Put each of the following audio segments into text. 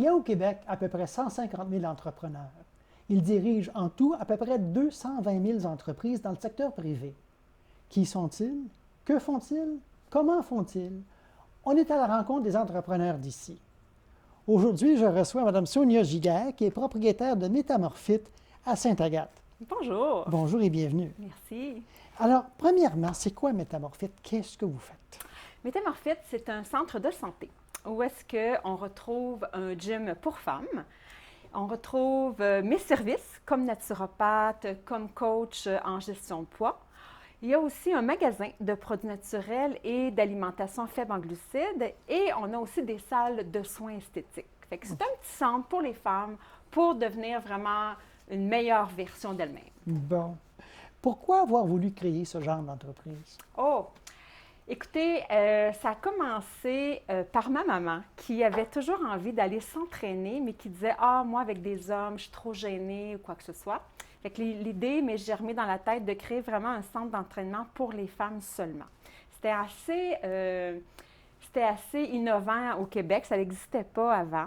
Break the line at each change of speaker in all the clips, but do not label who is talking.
y a au Québec à peu près 150 000 entrepreneurs. Ils dirigent en tout à peu près 220 000 entreprises dans le secteur privé. Qui sont-ils? Que font-ils? Comment font-ils? On est à la rencontre des entrepreneurs d'ici. Aujourd'hui, je reçois Mme Sonia Giguère, qui est propriétaire de Métamorphite à Sainte-Agathe.
Bonjour.
Bonjour et bienvenue.
Merci.
Alors, premièrement, c'est quoi Métamorphite? Qu'est-ce que vous faites?
Métamorphite, c'est un centre de santé où est-ce qu'on retrouve un gym pour femmes. On retrouve mes services comme naturopathe, comme coach en gestion de poids. Il y a aussi un magasin de produits naturels et d'alimentation faible en glucides et on a aussi des salles de soins esthétiques. Fait que c'est un petit centre pour les femmes pour devenir vraiment une meilleure version d'elles-mêmes.
Bon. Pourquoi avoir voulu créer ce genre d'entreprise?
Oh! Écoutez, ça a commencé par ma maman qui avait toujours envie d'aller s'entraîner, mais qui disait « Ah, moi, avec des hommes, je suis trop gênée » ou quoi que ce soit. Fait que l'idée m'est germée dans la tête de créer vraiment un centre d'entraînement pour les femmes seulement. C'était assez innovant au Québec, ça n'existait pas avant.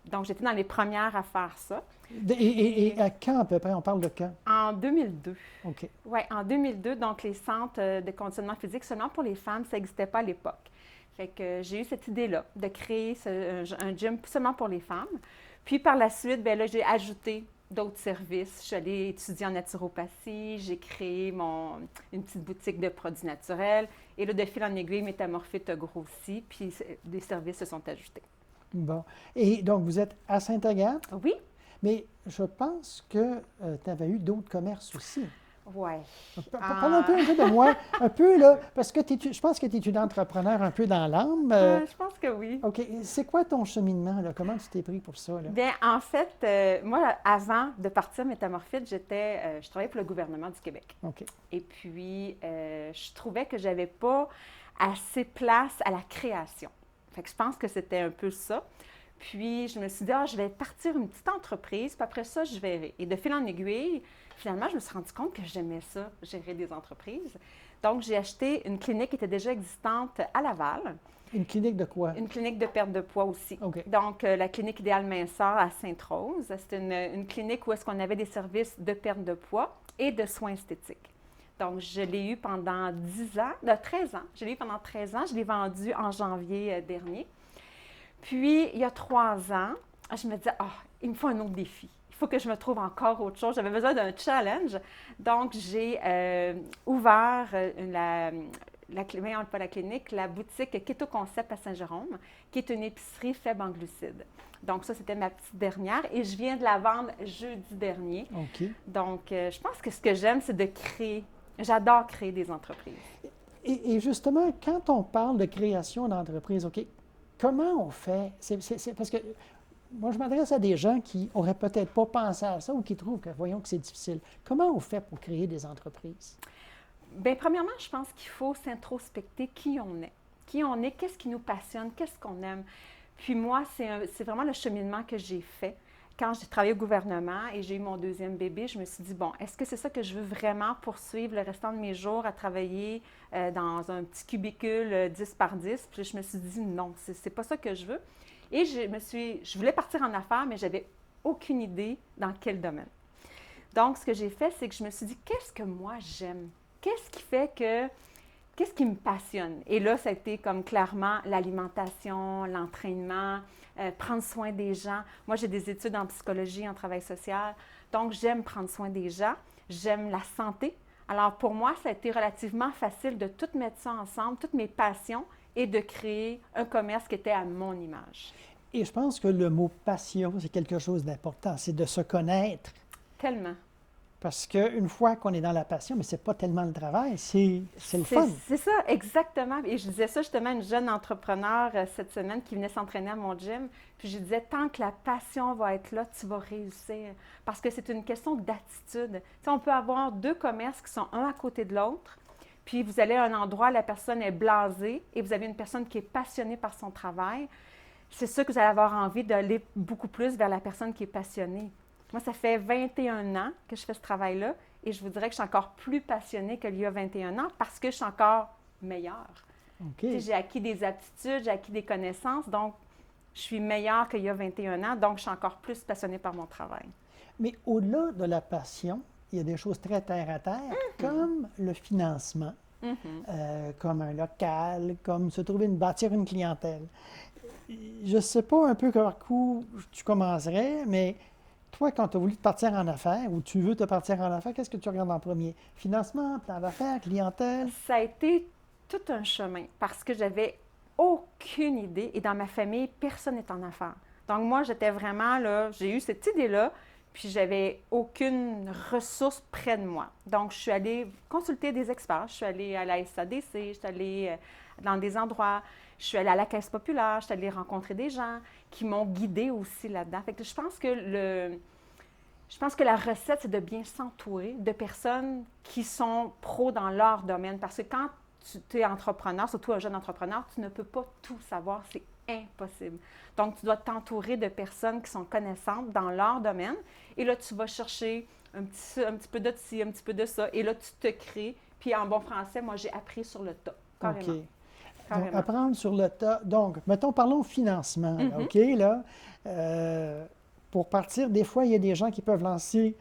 Donc, j'étais dans les premières à faire ça.
Et à quand à peu près? On parle de quand?
En 2002.
OK.
Oui, en 2002, donc les centres de conditionnement physique seulement pour les femmes, ça n'existait pas à l'époque. Fait que j'ai eu cette idée-là de créer un gym seulement pour les femmes. Puis par la suite, bien là, j'ai ajouté d'autres services. Je suis allée étudier en naturopathie, j'ai créé une petite boutique de produits naturels. Et là, de fil en aiguille, Métamorphite a grossi, puis des services se sont ajoutés.
Bon. Et donc, vous êtes à Sainte-Agathe?
Oui.
Mais je pense que tu avais eu d'autres commerces aussi.
Oui.
Parle un peu de moi, un peu là, parce que je pense que tu es une entrepreneur un peu dans l'âme.
Je pense que oui.
OK. C'est quoi ton cheminement, là? Comment tu t'es pris pour ça, là?
Bien, en fait, moi, avant de partir Métamorphite, je travaillais pour le gouvernement du Québec.
OK.
Et puis, je trouvais que je n'avais pas assez place à la création. Fait que je pense que c'était un peu ça. Puis, je me suis dit, je vais partir une petite entreprise, puis après ça, je verrai. Et de fil en aiguille, finalement, je me suis rendu compte que j'aimais ça, gérer des entreprises. Donc, j'ai acheté une clinique qui était déjà existante à Laval.
Une clinique de quoi?
Une clinique de perte de poids aussi.
OK.
Donc, la clinique Idéal Minceur à Sainte-Rose. C'est une clinique où est-ce qu'on avait des services de perte de poids et de soins esthétiques. Donc, je l'ai eu pendant 13 ans. Je l'ai eu pendant 13 ans. Je l'ai vendu en janvier dernier. Puis, il y a 3 ans, je me disais, il me faut un autre défi. Il faut que je me trouve encore autre chose. J'avais besoin d'un challenge. Donc, j'ai ouvert la boutique Keto Concept à Saint-Jérôme, qui est une épicerie faible en glucides. Donc, ça, c'était ma petite dernière et je viens de la vendre jeudi dernier.
OK.
Donc, je pense que ce que j'aime, c'est de créer. J'adore créer des entreprises.
Et justement, quand on parle de création d'entreprise, OK, comment on fait? Parce que moi, je m'adresse à des gens qui n'auraient peut-être pas pensé à ça ou qui trouvent que c'est difficile. Comment on fait pour créer des entreprises?
Bien, premièrement, je pense qu'il faut s'introspecter qui on est. Qui on est, qu'est-ce qui nous passionne, qu'est-ce qu'on aime. Puis moi, c'est vraiment le cheminement que j'ai fait. Quand j'ai travaillé au gouvernement et j'ai eu mon deuxième bébé, je me suis dit, bon, est-ce que c'est ça que je veux vraiment poursuivre le restant de mes jours à travailler dans un petit cubicule 10 par 10? Puis je me suis dit, non, c'est pas ça que je veux. Et je voulais partir en affaires, mais j'avais aucune idée dans quel domaine. Donc, ce que j'ai fait, c'est que je me suis dit, qu'est-ce que moi j'aime? Qu'est-ce qui me passionne? Et là, ça a été comme clairement l'alimentation, l'entraînement, prendre soin des gens. Moi, j'ai des études en psychologie, en travail social, donc j'aime prendre soin des gens, j'aime la santé. Alors, pour moi, ça a été relativement facile de tout mettre ça ensemble, toutes mes passions, et de créer un commerce qui était à mon image.
Et je pense que le mot passion, c'est quelque chose d'important, c'est de se connaître.
Tellement.
Parce qu'une fois qu'on est dans la passion, mais ce n'est pas tellement le travail, c'est le fun.
C'est ça, exactement. Et je disais ça justement à une jeune entrepreneur cette semaine qui venait s'entraîner à mon gym. Puis je disais, tant que la passion va être là, tu vas réussir. Parce que c'est une question d'attitude. Tu sais, on peut avoir deux commerces qui sont un à côté de l'autre. Puis vous allez à un endroit, la personne est blasée et vous avez une personne qui est passionnée par son travail. C'est sûr que vous allez avoir envie d'aller beaucoup plus vers la personne qui est passionnée. Moi, ça fait 21 ans que je fais ce travail-là et je vous dirais que je suis encore plus passionnée qu'il y a 21 ans parce que je suis encore meilleure.
Okay.
J'ai acquis des aptitudes, j'ai acquis des connaissances, donc Je suis meilleure qu'il y a 21 ans, donc je suis encore plus passionnée par mon travail.
Mais au-delà de la passion, il y a des choses très terre à terre, comme le financement, comme un local, comme se trouver bâtir une clientèle. Je ne sais pas un peu par où tu commencerais, mais toi, quand tu as voulu te partir en affaires ou tu veux te partir en affaires, qu'est-ce que tu regardes en premier? Financement, plan d'affaires, clientèle?
Ça a été tout un chemin parce que j'avais aucune idée et dans ma famille, personne n'est en affaires. Donc moi, j'étais vraiment là, j'ai eu cette idée-là, puis j'avais aucune ressource près de moi. Donc je suis allée consulter des experts, je suis allée à la SADC, je suis allée dans des endroits, je suis allée à la Caisse populaire, je suis allée rencontrer des gens qui m'ont guidée aussi là-dedans. Fait que je pense que la recette, c'est de bien s'entourer de personnes qui sont pros dans leur domaine. Parce que quand tu es entrepreneur, surtout un jeune entrepreneur, tu ne peux pas tout savoir, c'est impossible. Donc, tu dois t'entourer de personnes qui sont connaissantes dans leur domaine. Et là, tu vas chercher un petit peu de ci, un petit peu de ça. Et là, tu te crées. Puis en bon français, moi, j'ai appris sur le tas, carrément.
OK. Donc, apprendre sur le tas. Donc, mettons, parlons financement. Là, OK, là. Pour partir, des fois, il y a des gens qui peuvent lancer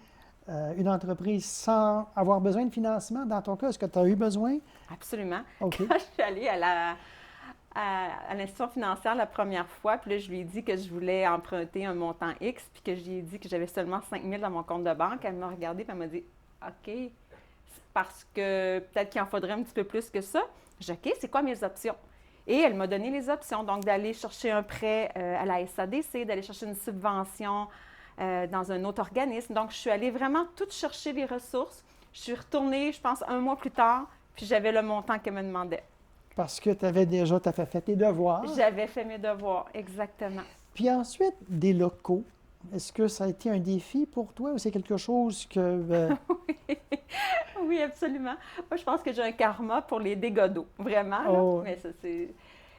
une entreprise sans avoir besoin de financement. Dans ton cas, est-ce que tu as eu besoin?
Absolument.
OK.
Quand je suis allée à l'institution financière la première fois, puis là, je lui ai dit que je voulais emprunter un montant X, puis que je lui ai dit que j'avais seulement 5 000 dans mon compte de banque. Elle m'a regardée, puis elle m'a dit « OK, c'est parce que peut-être qu'il en faudrait un petit peu plus que ça. » J'ai dit « OK, c'est quoi mes options? » Et elle m'a donné les options, donc d'aller chercher un prêt à la SADC, d'aller chercher une subvention dans un autre organisme. Donc, je suis allée vraiment tout chercher les ressources. Je suis retournée, je pense, 1 mois plus tard, puis j'avais le montant qu'elle me demandait.
Parce que tu avais déjà fait tes devoirs.
J'avais fait mes devoirs, exactement.
Puis ensuite, des locaux. Est-ce que ça a été un défi pour toi ou c'est quelque chose que...
Oui, absolument. Moi, je pense que j'ai un karma pour les dégâts d'eau, vraiment.
Oh.
Mais ça, c'est...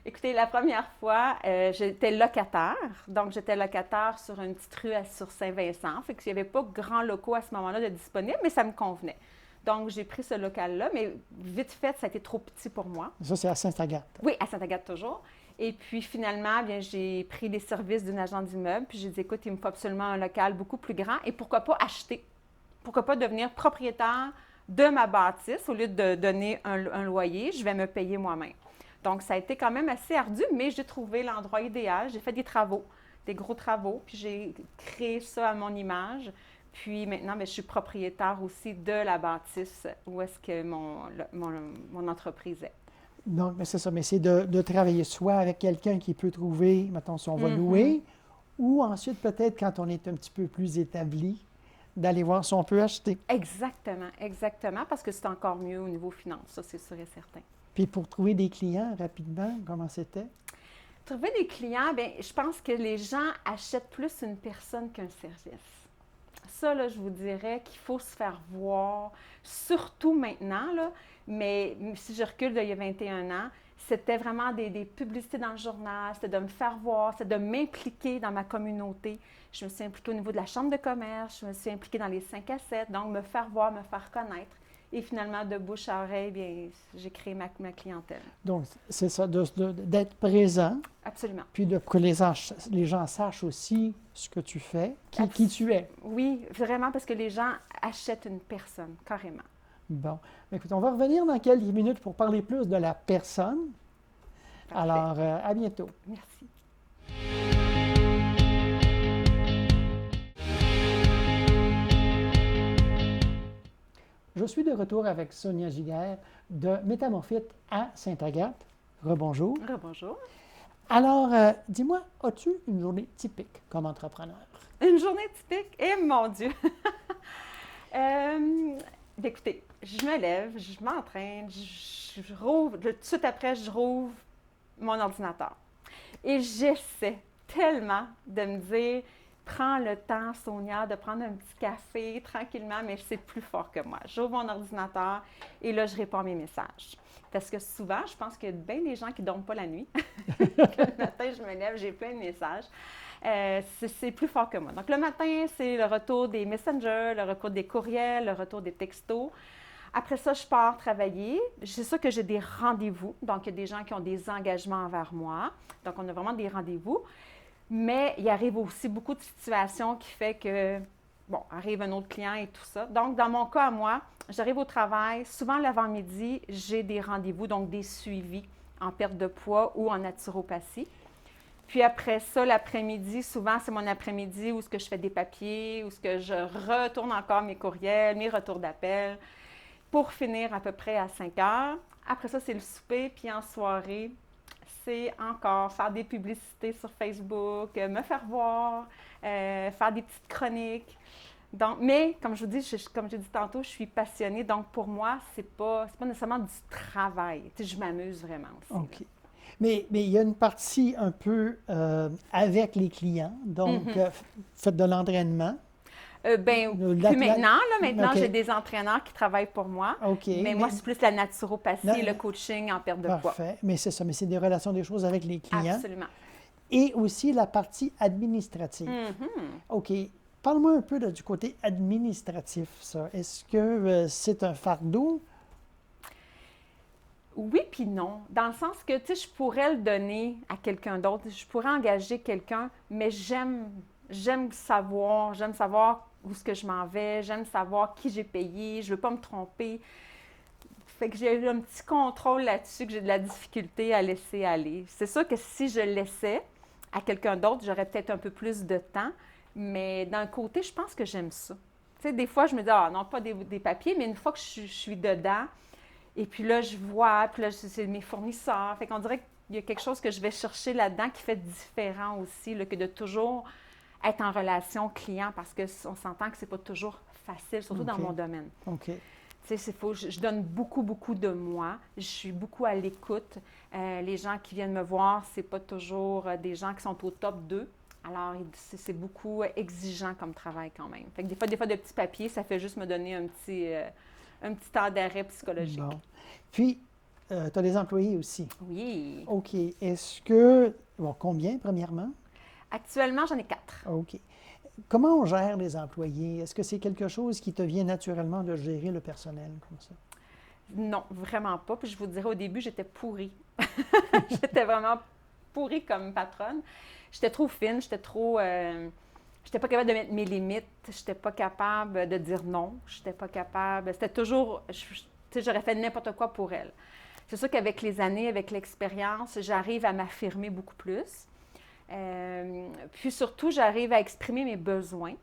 Écoutez, la première fois, j'étais locataire. Donc, j'étais locataire sur une petite rue sur Saint-Vincent. Fait qu'il n'y avait pas grand locaux à ce moment-là de disponibles, mais ça me convenait. Donc, j'ai pris ce local-là, mais vite fait, ça a été trop petit pour moi.
Ça, c'est à Sainte-Agathe.
Oui, à Sainte-Agathe toujours. Et puis, finalement, bien, j'ai pris les services d'une agent d'immeuble. Puis, j'ai dit, écoute, il me faut absolument un local beaucoup plus grand. Et pourquoi pas acheter? Pourquoi pas devenir propriétaire de ma bâtisse au lieu de donner un loyer? Je vais me payer moi-même. Donc, ça a été quand même assez ardu, mais j'ai trouvé l'endroit idéal. J'ai fait des travaux, des gros travaux, puis j'ai créé ça à mon image. Puis maintenant, bien, je suis propriétaire aussi de la bâtisse où est-ce que mon entreprise est.
Donc, mais c'est ça, mais c'est de travailler soit avec quelqu'un qui peut trouver, mettons, si on va louer, ou ensuite, peut-être, quand on est un petit peu plus établi, d'aller voir si on peut acheter.
Exactement, exactement, parce que c'est encore mieux au niveau finance, ça, c'est sûr et certain.
Puis pour trouver des clients rapidement, comment c'était?
Trouver des clients, bien, je pense que les gens achètent plus une personne qu'un service. Ça, là, je vous dirais qu'il faut se faire voir, surtout maintenant, là, mais si je recule d'il y a 21 ans, c'était vraiment des publicités dans le journal, c'était de me faire voir, c'était de m'impliquer dans ma communauté. Je me suis impliquée au niveau de la chambre de commerce, je me suis impliquée dans les 5 à 7, donc me faire voir, me faire connaître. Et finalement, de bouche à oreille, bien, j'ai créé ma clientèle.
Donc, c'est ça, d'être présent.
Absolument.
Puis que les gens sachent aussi ce que tu fais, qui tu es.
Oui, vraiment, parce que les gens achètent une personne, carrément.
Bon. Écoute, on va revenir dans quelques minutes pour parler plus de la personne.
Parfait.
Alors, à bientôt.
Merci.
Je suis de retour avec Sonia Giguère de Métamorphite à Sainte-Agathe. Rebonjour.
Rebonjour.
Alors, dis-moi, as-tu une journée typique comme entrepreneur?
Une journée typique? Eh mon Dieu! Écoutez, je me lève, je m'entraîne, je rouvre, tout de suite après, je rouvre mon ordinateur. Et j'essaie tellement de me dire, prends le temps, Sonia, de prendre un petit café tranquillement, mais c'est plus fort que moi. J'ouvre mon ordinateur et là, je réponds à mes messages. Parce que souvent, je pense qu'il y a bien des gens qui ne dorment pas la nuit. Le matin, je me lève, j'ai plein de messages. C'est plus fort que moi. Donc, le matin, c'est le retour des messengers, le retour des courriels, le retour des textos. Après ça, je pars travailler. C'est sûr que j'ai des rendez-vous. Donc, il y a des gens qui ont des engagements envers moi. Donc, on a vraiment des rendez-vous. Mais il arrive aussi beaucoup de situations qui fait que, bon, arrive un autre client et tout ça. Donc, dans mon cas à moi, j'arrive au travail, souvent l'avant-midi, j'ai des rendez-vous, donc des suivis en perte de poids ou en naturopathie. Puis après ça, l'après-midi, souvent, c'est mon après-midi où ce que je fais des papiers, où ce que je retourne encore mes courriels, mes retours d'appel, pour finir à peu près à 5 heures. Après ça, c'est le souper, puis en soirée, c'est encore faire des publicités sur Facebook, me faire voir, faire des petites chroniques. Donc, mais, comme je vous dis, comme j'ai dit tantôt, je suis passionnée. Donc, pour moi, c'est pas nécessairement du travail. Tu sais, je m'amuse vraiment aussi.
OK. Mais il y a une partie un peu avec les clients. Donc, faites de l'entraînement.
Plus maintenant,
OK.
j'ai des entraîneurs qui travaillent pour moi.
OK.
Mais moi, c'est plus la naturopathie, le coaching en perte de poids.
Parfait. Mais c'est ça. Mais c'est des relations, des choses avec les clients.
Absolument.
Et aussi la partie administrative. OK. Parle-moi un peu du côté administratif, ça. Est-ce que c'est un fardeau?
Oui puis non. Dans le sens que, tu sais, je pourrais le donner à quelqu'un d'autre. Je pourrais engager quelqu'un, mais j'aime savoir où est-ce que je m'en vais. J'aime savoir qui j'ai payé. Je ne veux pas me tromper. Fait que j'ai eu un petit contrôle là-dessus que j'ai de la difficulté à laisser aller. C'est sûr que si je le laissais à quelqu'un d'autre, j'aurais peut-être un peu plus de temps. Mais d'un côté, je pense que j'aime ça. Tu sais, des fois, je me dis, ah non, pas des papiers, mais une fois que je suis dedans, et puis là, je vois, puis là, c'est mes fournisseurs. Fait qu'on dirait qu'il y a quelque chose que je vais chercher là-dedans qui fait différent aussi, là, que de toujours être en relation client, parce qu'on s'entend que c'est pas toujours facile, surtout dans mon domaine.
OK.
Tu sais, je donne beaucoup, beaucoup de moi. Je suis beaucoup à l'écoute. Les gens qui viennent me voir, c'est pas toujours des gens qui sont au top 2. Alors, c'est beaucoup exigeant comme travail quand même. Fait que des fois, de petits papiers, ça fait juste me donner un petit temps d'arrêt psychologique.
Bon. Puis, tu as des employés aussi.
Oui.
OK. Est-ce que... Bon, combien, premièrement?
Actuellement, j'en ai 4.
OK. Comment on gère les employés? Est-ce que c'est quelque chose qui te vient naturellement de gérer le personnel comme ça?
Non, vraiment pas. Puis je vous dirais, au début, j'étais pourrie. J'étais vraiment pourrie comme patronne. J'étais trop fine, j'étais pas capable de mettre mes limites, j'étais pas capable de dire non, j'étais pas capable, c'était toujours, tu sais, j'aurais fait n'importe quoi pour elle. C'est sûr qu'avec les années, avec l'expérience, j'arrive à m'affirmer beaucoup plus. Puis surtout, j'arrive à exprimer mes besoins.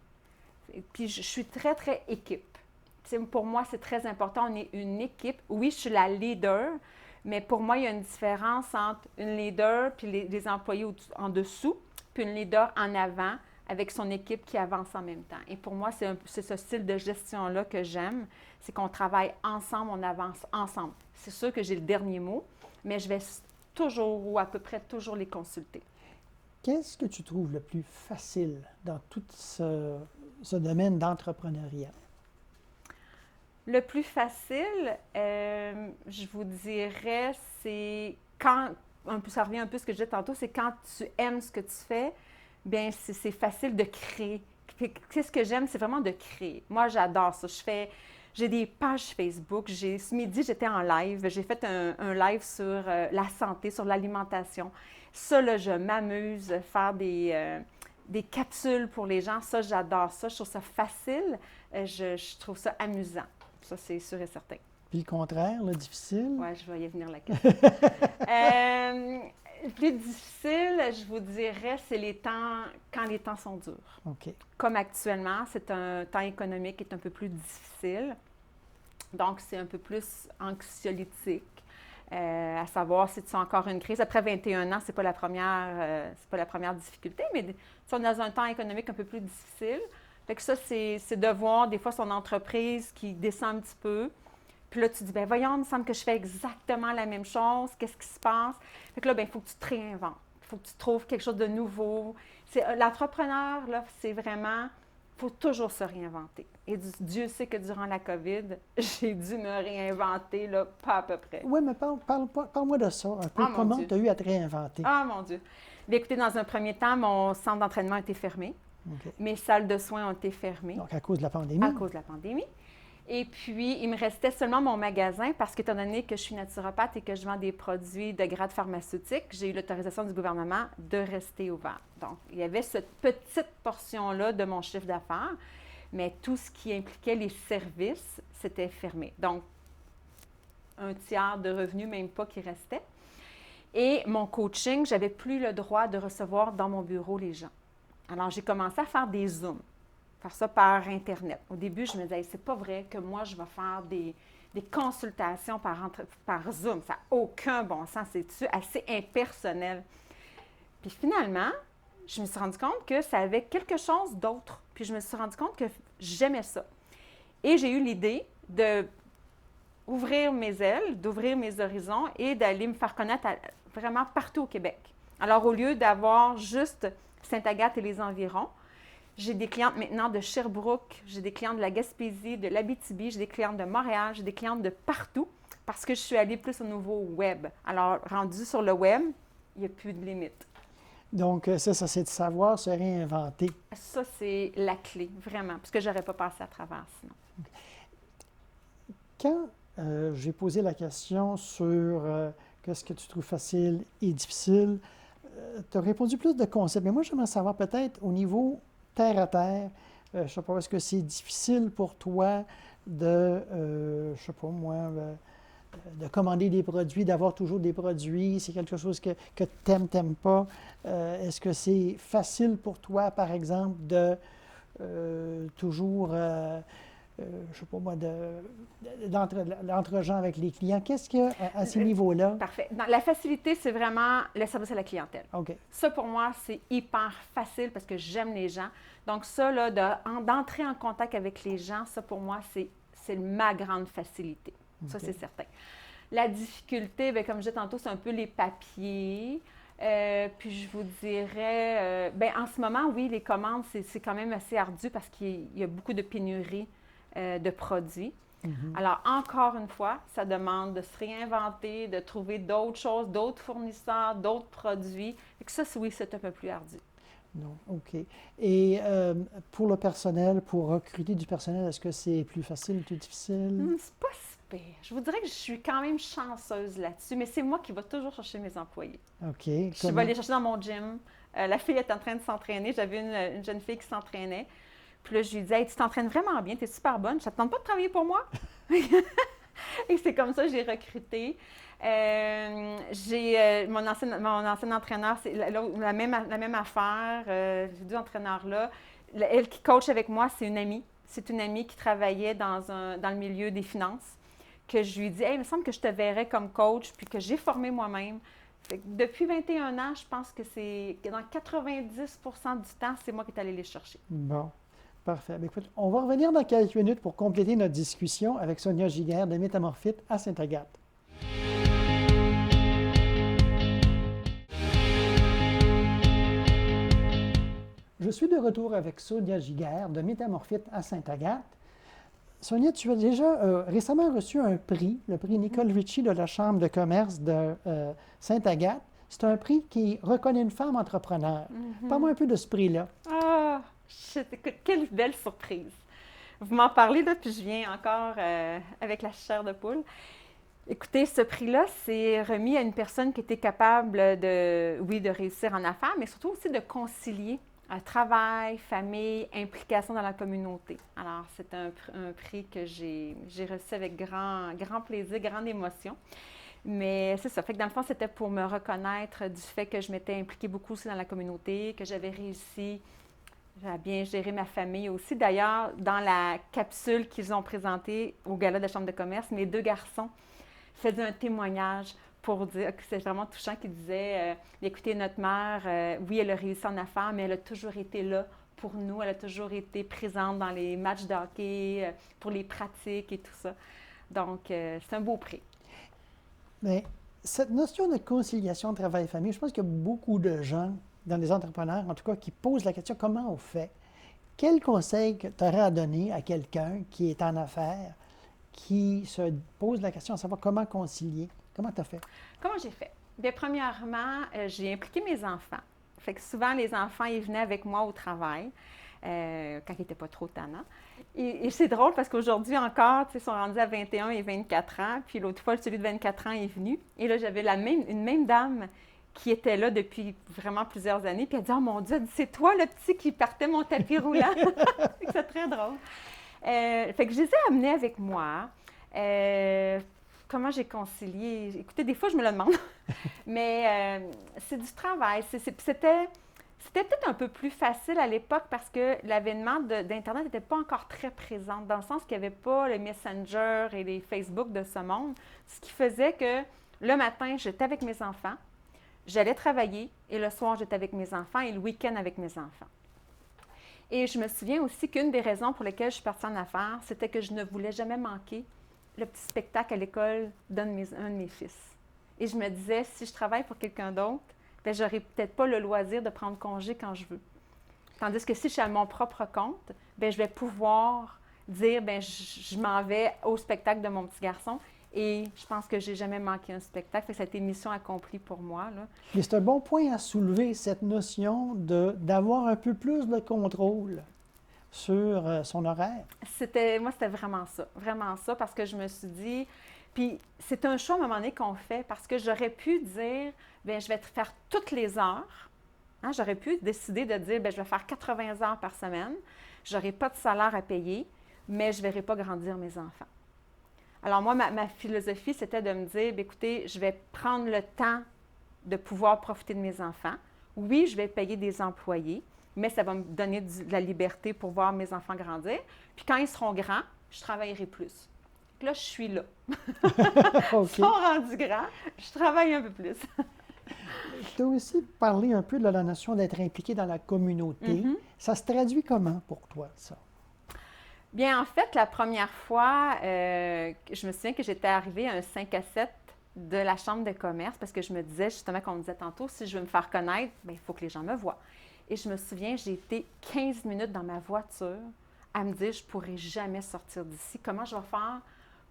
Et puis je suis très, très équipe. T'sais, pour moi, c'est très important, on est une équipe. Oui, je suis la leader, mais pour moi, il y a une différence entre une leader puis les employés en dessous, puis une leader en avant avec son équipe qui avance en même temps. Et pour moi, c'est ce style de gestion-là que j'aime, c'est qu'on travaille ensemble, on avance ensemble. C'est sûr que j'ai le dernier mot, mais je vais toujours ou à peu près toujours les consulter.
Qu'est-ce que tu trouves le plus facile dans tout ce domaine d'entrepreneuriat?
Le plus facile, je vous dirais, c'est quand, ça revient un peu à ce que je disais tantôt, c'est quand tu aimes ce que tu fais, bien, c'est facile de créer. Ce que j'aime, c'est vraiment de créer. Moi, j'adore ça. J'ai des pages Facebook. Ce midi, j'étais en live. J'ai fait un live sur la santé, sur l'alimentation. Ça, là, je m'amuse, faire des capsules pour les gens. Ça, j'adore ça. Je trouve ça facile. Je trouve ça amusant. Ça, c'est sûr et certain.
Puis le contraire, le difficile?
Oui, je vais y venir la question. Le plus difficile, je vous dirais, c'est quand les temps sont durs.
OK.
Comme actuellement, c'est un temps économique qui est un peu plus difficile. Donc, c'est un peu plus anxiolytique. À savoir si tu as encore une crise. Après 21 ans, c'est pas la première difficulté, mais on est dans un temps économique un peu plus difficile. Fait que ça, c'est de voir des fois son entreprise qui descend un petit peu. Puis là, tu dis, bien voyons, il me semble que je fais exactement la même chose. Qu'est-ce qui se passe? Fait que là, bien, il faut que tu te réinventes. Il faut que tu trouves quelque chose de nouveau. L'entrepreneur, là, c'est vraiment, il faut toujours se réinventer. Et Dieu sait que durant la COVID, j'ai dû me réinventer, là, pas à peu près.
Oui, mais parle-moi de ça un peu. Comment tu as eu à te réinventer?
Ah, mon Dieu! Bien, écoutez, dans un premier temps, mon centre d'entraînement a été fermé.
Okay.
Mes salles de soins ont été fermées.
Donc, à cause de la pandémie?
À cause de la pandémie. Et puis, il me restait seulement mon magasin parce qu'étant donné que je suis naturopathe et que je vends des produits de grade pharmaceutique, j'ai eu l'autorisation du gouvernement de rester ouvert. Donc, il y avait cette petite portion-là de mon chiffre d'affaires, mais tout ce qui impliquait les services, c'était fermé. Donc, un tiers de revenus, même pas, qui restait. Et mon coaching, je n'avais plus le droit de recevoir dans mon bureau les gens. Alors, j'ai commencé à faire des Zooms. Faire ça par Internet. Au début, je me disais, c'est pas vrai que moi, je vais faire des consultations par Zoom. Ça n'a aucun bon sens. C'est-tu assez impersonnel? Puis finalement, je me suis rendu compte que ça avait quelque chose d'autre. Puis je me suis rendu compte que j'aimais ça. Et j'ai eu l'idée d'ouvrir mes ailes, d'ouvrir mes horizons et d'aller me faire connaître vraiment partout au Québec. Alors, au lieu d'avoir juste Sainte-Agathe et les environs, j'ai des clientes maintenant de Sherbrooke, j'ai des clientes de la Gaspésie, de l'Abitibi, j'ai des clientes de Montréal, j'ai des clientes de partout parce que je suis allée plus au niveau web. Alors, rendu sur le web, il n'y a plus de limite.
Donc, ça, c'est de savoir se réinventer.
Ça, c'est la clé, vraiment, parce que je n'aurais pas passé à travers sinon.
Quand j'ai posé la question sur qu'est-ce que tu trouves facile et difficile, tu as répondu plus de concepts. Mais moi, j'aimerais savoir peut-être au niveau terre à terre, je ne sais pas, est-ce que c'est difficile pour toi de, je ne sais pas moi, de commander des produits, d'avoir toujours des produits? C'est quelque chose que tu n'aimes pas? Est-ce que c'est facile pour toi, par exemple, de toujours, je ne sais pas moi, d'entre-gens avec les clients? Qu'est-ce qu'il y a à ces niveaux-là?
Parfait. La facilité, c'est vraiment le service à la clientèle.
OK.
Ça, pour moi, c'est hyper facile parce que j'aime les gens. Donc ça, là, d'entrer en contact avec les gens, ça, pour moi, c'est ma grande facilité. Okay. Ça, c'est certain. La difficulté, bien, comme je disais tantôt, c'est un peu les papiers. Puis je vous dirais, bien, en ce moment, oui, les commandes, c'est quand même assez ardu parce qu'il y a beaucoup de pénuries de produits. Mm-hmm. Alors, encore une fois, ça demande de se réinventer, de trouver d'autres choses, d'autres fournisseurs, d'autres produits. Et que ça, oui, c'est un peu plus ardu.
Non, OK. Et pour le personnel, pour recruter du personnel, est-ce que c'est plus facile, plus difficile?
C'est pas si pire. Je vous dirais que je suis quand même chanceuse là-dessus, mais c'est moi qui vais toujours chercher mes employés.
OK.
Je vais les chercher dans mon gym. La fille est en train de s'entraîner. J'avais une jeune fille qui s'entraînait. Puis là, je lui disais, hey, tu t'entraînes vraiment bien, tu es super bonne. Ça ne te tente pas de travailler pour moi? Et c'est comme ça que j'ai recruté. Mon ancien entraîneur, c'est la même affaire. J'ai deux entraîneurs-là. Elle qui coach avec moi, c'est une amie. C'est une amie qui travaillait dans le milieu des finances. Que je lui dis, hey, il me semble que je te verrais comme coach, puis que j'ai formé moi-même. Depuis 21 ans, je pense que dans 90% du temps, c'est moi qui est allée les chercher.
Bon. Parfait. Bien, écoute, on va revenir dans quelques minutes pour compléter notre discussion avec Sonia Giguère de Métamorphite à Sainte-Agathe. Je suis de retour avec Sonia Giguère de Métamorphite à Sainte-Agathe. Sonia, tu as déjà récemment reçu un prix, le prix Nicole Ritchie de la Chambre de commerce de Sainte-Agathe. C'est un prix qui reconnaît une femme entrepreneur. Mm-hmm. Parle-moi un peu de ce prix-là.
Ah! Écoute, quelle belle surprise. Vous m'en parlez, là, puis je viens encore avec la chair de poule. Écoutez, ce prix-là, c'est remis à une personne qui était capable de réussir en affaires, mais surtout aussi de concilier travail, famille, implication dans la communauté. Alors, c'est un prix que j'ai reçu avec grand plaisir, grande émotion. Mais c'est ça. Fait que dans le fond, c'était pour me reconnaître du fait que je m'étais impliquée beaucoup aussi dans la communauté, que j'avais réussi à bien gérer ma famille aussi. D'ailleurs, dans la capsule qu'ils ont présentée au gala de la Chambre de commerce, mes deux garçons faisaient un témoignage pour dire que c'est vraiment touchant, qu'ils disaient écoutez, notre mère, oui, elle a réussi en affaires, mais elle a toujours été là pour nous. Elle a toujours été présente dans les matchs de hockey, pour les pratiques et tout ça. Donc, c'est un beau prix.
Mais cette notion de conciliation travail-famille, je pense qu'il y a beaucoup de gens dans les entrepreneurs, en tout cas, qui posent la question, comment on fait? Quel conseil tu aurais à donner à quelqu'un qui est en affaires, qui se pose la question à savoir comment concilier? Comment tu as fait?
Comment j'ai fait? Bien, premièrement, j'ai impliqué mes enfants. Fait que souvent, les enfants, ils venaient avec moi au travail. quand il n'était pas trop tannant. Et c'est drôle parce qu'aujourd'hui encore, ils sont rendus à 21 et 24 ans. Puis l'autre fois, celui de 24 ans est venu. Et là, j'avais une même dame qui était là depuis vraiment plusieurs années. Puis elle dit, « Oh mon Dieu, c'est toi le petit qui partait mon tapis roulant. » C'est très drôle. Fait que je les ai amenés avec moi. Comment j'ai concilié? Écoutez, des fois, je me le demande. Mais c'est du travail. C'était peut-être un peu plus facile à l'époque parce que l'avènement d'Internet n'était pas encore très présent, dans le sens qu'il n'y avait pas le Messenger et les Facebook de ce monde. Ce qui faisait que le matin, j'étais avec mes enfants, j'allais travailler et le soir, j'étais avec mes enfants et le week-end avec mes enfants. Et je me souviens aussi qu'une des raisons pour lesquelles je suis partie en affaires, c'était que je ne voulais jamais manquer le petit spectacle à l'école d'un de mes fils. Et je me disais, si je travaille pour quelqu'un d'autre, bien, je n'aurai peut-être pas le loisir de prendre congé quand je veux. Tandis que si je suis à mon propre compte, bien, je vais pouvoir dire, bien, je m'en vais au spectacle de mon petit garçon. Et je pense que je n'ai jamais manqué un spectacle. Fait que ça a été une mission accomplie pour moi, là.
Mais c'est un bon point à soulever, cette notion d'avoir un peu plus de contrôle sur son horaire.
Moi, c'était vraiment ça, parce que je me suis dit, puis c'est un choix à un moment donné qu'on fait, parce que j'aurais pu dire, bien, je vais faire toutes les heures. Hein, j'aurais pu décider de dire, bien, je vais faire 80 heures par semaine, je n'aurai pas de salaire à payer, mais je ne verrai pas grandir mes enfants. Alors moi, ma philosophie, c'était de me dire, bien, écoutez, je vais prendre le temps de pouvoir profiter de mes enfants. Oui, je vais payer des employés, mais ça va me donner de la liberté pour voir mes enfants grandir. Puis quand ils seront grands, je travaillerai plus. Donc là, je suis là.
Okay.
Ils sont rendus grands, je travaille un peu plus.
Tu as aussi parlé un peu de la notion d'être impliqué dans la communauté. Ça se traduit comment pour toi, ça?
Bien, en fait, la première fois, je me souviens que j'étais arrivée à un 5 à 7 de la Chambre de commerce parce que je me disais, justement, comme on disait tantôt, si je veux me faire connaître, bien, il faut que les gens me voient. Et je me souviens, j'ai été 15 minutes dans ma voiture à me dire, je ne pourrai jamais sortir d'ici. Comment je vais faire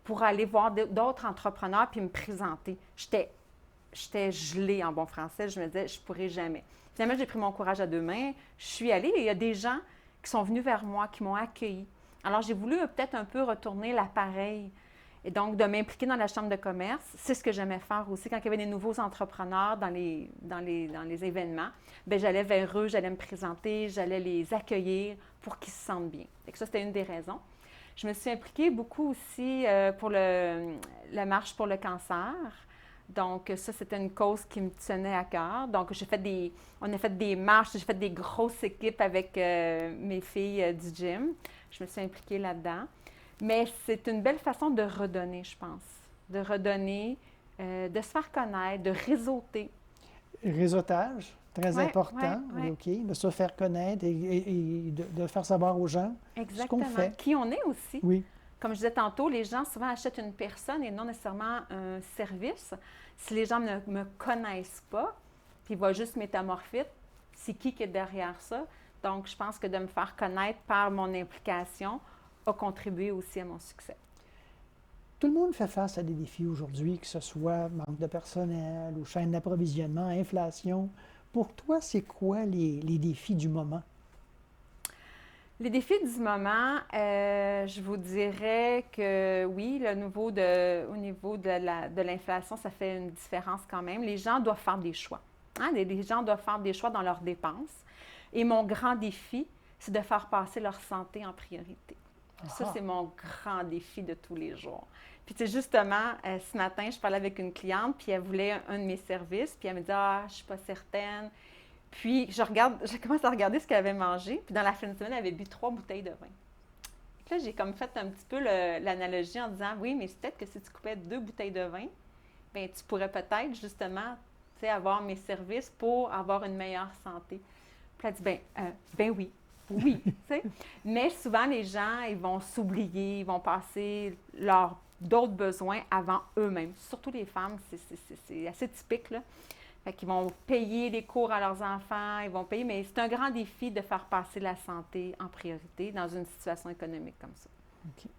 pour aller voir d'autres entrepreneurs puis me présenter? J'étais gelée en bon français. Je me disais, je ne pourrai jamais. Finalement, j'ai pris mon courage à deux mains. Je suis allée et il y a des gens qui sont venus vers moi, qui m'ont accueillie. Alors, j'ai voulu peut-être un peu retourner l'appareil et donc de m'impliquer dans la Chambre de commerce. C'est ce que j'aimais faire aussi. Quand il y avait des nouveaux entrepreneurs dans les événements, bien, j'allais vers eux, j'allais me présenter, j'allais les accueillir pour qu'ils se sentent bien. Et ça, c'était une des raisons. Je me suis impliquée beaucoup aussi pour la marche pour le cancer. Donc, ça, c'était une cause qui me tenait à cœur. Donc, on a fait des marches, j'ai fait des grosses équipes avec mes filles du gym. Je me suis impliquée là-dedans. Mais c'est une belle façon de redonner, je pense. De redonner, de se faire connaître, de réseauter.
Réseautage, très important,
ouais.
OK, de se faire connaître et de faire savoir aux gens
Exactement.
ce qu'on fait.
Qui on est aussi.
Oui.
Comme je disais tantôt, les gens souvent achètent une personne et non nécessairement un service. Si les gens ne me connaissent pas, puis ils voient juste Métamorphite, c'est qui est derrière ça? Donc, je pense que de me faire connaître par mon implication a contribué aussi à mon succès.
Tout le monde fait face à des défis aujourd'hui, que ce soit manque de personnel ou chaîne d'approvisionnement, inflation. Pour toi, c'est quoi les défis du moment?
Les défis du moment, je vous dirais que oui, au niveau de l'inflation, ça fait une différence quand même. Les gens doivent faire des choix. Hein? Les gens doivent faire des choix dans leurs dépenses. Et mon grand défi, c'est de faire passer leur santé en priorité. Ça, c'est mon grand défi de tous les jours. Puis, tu sais, justement, ce matin, je parlais avec une cliente, puis elle voulait un de mes services, puis elle me dit « Ah, je ne suis pas certaine. » Puis, je commence à regarder ce qu'elle avait mangé, puis dans la fin de semaine, elle avait bu 3 bouteilles de vin. Puis là, j'ai comme fait un petit peu l'analogie en disant « Oui, mais c'est peut-être que si tu coupais 2 bouteilles de vin, bien, tu pourrais peut-être, justement, tu sais, avoir mes services pour avoir une meilleure santé. » Puis elle dit ben oui. Oui, tu sais. Mais souvent, les gens, ils vont s'oublier, ils vont passer d'autres besoins avant eux-mêmes. Surtout les femmes, c'est assez typique, là. Fait qu'ils vont payer les cours à leurs enfants, ils vont payer, mais c'est un grand défi de faire passer la santé en priorité dans une situation économique comme ça.
OK.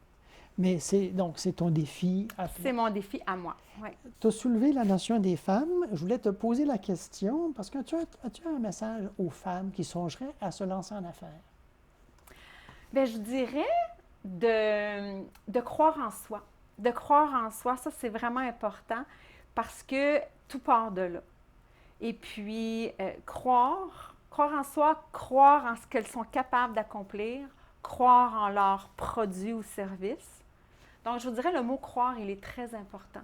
Mais c'est ton défi à toi.
C'est mon défi à moi, oui.
Tu as soulevé la notion des femmes. Je voulais te poser la question parce que as-tu un message aux femmes qui songeraient à se lancer en affaires?
Bien, je dirais de croire en soi. De croire en soi, ça, c'est vraiment important parce que tout part de là. Et puis, croire en soi, croire en ce qu'elles sont capables d'accomplir, croire en leurs produits ou services. Donc, je vous dirais, le mot croire, il est très important.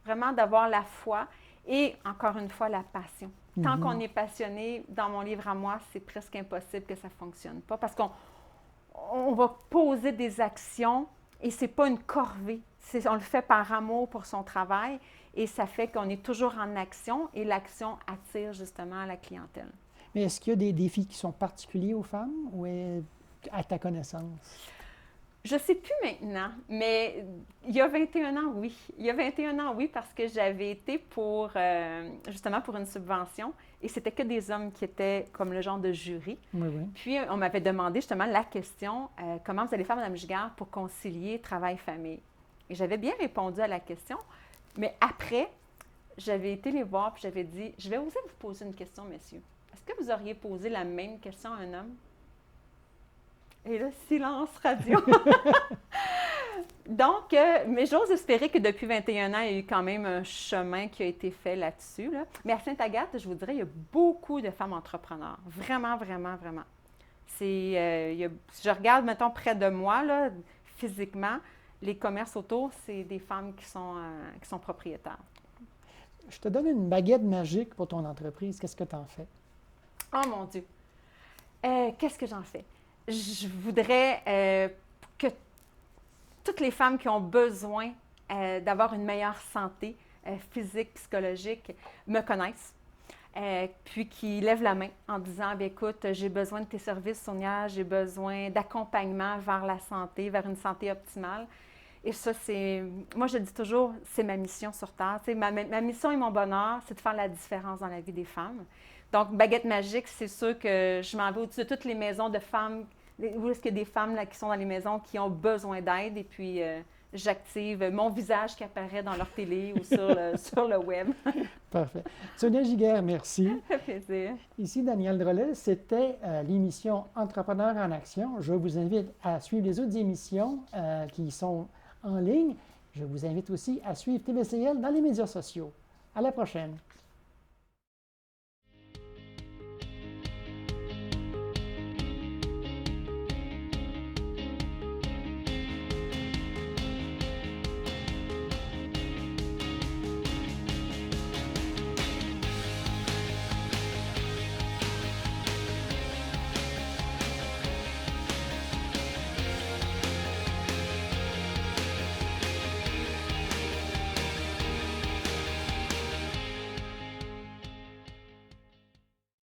Vraiment d'avoir la foi et, encore une fois, la passion. Tant qu'on est passionné, dans mon livre à moi, c'est presque impossible que ça ne fonctionne pas parce qu'on va poser des actions et ce n'est pas une corvée. On le fait par amour pour son travail et ça fait qu'on est toujours en action et l'action attire justement la clientèle.
Mais est-ce qu'il y a des défis qui sont particuliers aux femmes ou à ta connaissance?
Je ne sais plus maintenant, mais il y a 21 ans, oui. Il y a 21 ans, oui, parce que j'avais été justement pour une subvention et c'était que des hommes qui étaient comme le genre de jury.
Oui, oui.
Puis, on m'avait demandé justement la question, comment vous allez faire, Mme Giguère, pour concilier travail-famille? Et j'avais bien répondu à la question, mais après, j'avais été les voir puis j'avais dit, je vais oser vous poser une question, messieurs. Est-ce que vous auriez posé la même question à un homme? Et là, silence radio. Donc, mais j'ose espérer que depuis 21 ans, il y a eu quand même un chemin qui a été fait là-dessus. Là. Mais à Sainte-Agathe, je vous dirais, il y a beaucoup de femmes entrepreneurs. Vraiment, vraiment, vraiment. Si je regarde, mettons, près de moi, là, physiquement, les commerces autour, c'est des femmes qui sont propriétaires.
Je te donne une baguette magique pour ton entreprise. Qu'est-ce que tu en fais?
Oh mon Dieu! Qu'est-ce que j'en fais? Je voudrais que toutes les femmes qui ont besoin d'avoir une meilleure santé physique, psychologique, me connaissent, puis qui lèvent la main en disant, bien, écoute, j'ai besoin de tes services, Sonia, j'ai besoin d'accompagnement vers la santé, vers une santé optimale. Et ça, moi je dis toujours, c'est ma mission sur Terre. Ma mission et mon bonheur, c'est de faire la différence dans la vie des femmes. Donc, baguette magique, c'est sûr que je m'en vais au-dessus de toutes les maisons de femmes, où est-ce qu'il y a des femmes là, qui sont dans les maisons qui ont besoin d'aide, et puis j'active mon visage qui apparaît dans leur télé ou sur le web.
Parfait. Sonia Giguère, merci.
Ça fait plaisir.
Ici Daniel Drolet, c'était l'émission Entrepreneurs en action. Je vous invite à suivre les autres émissions qui sont en ligne. Je vous invite aussi à suivre TVCL dans les médias sociaux. À la prochaine.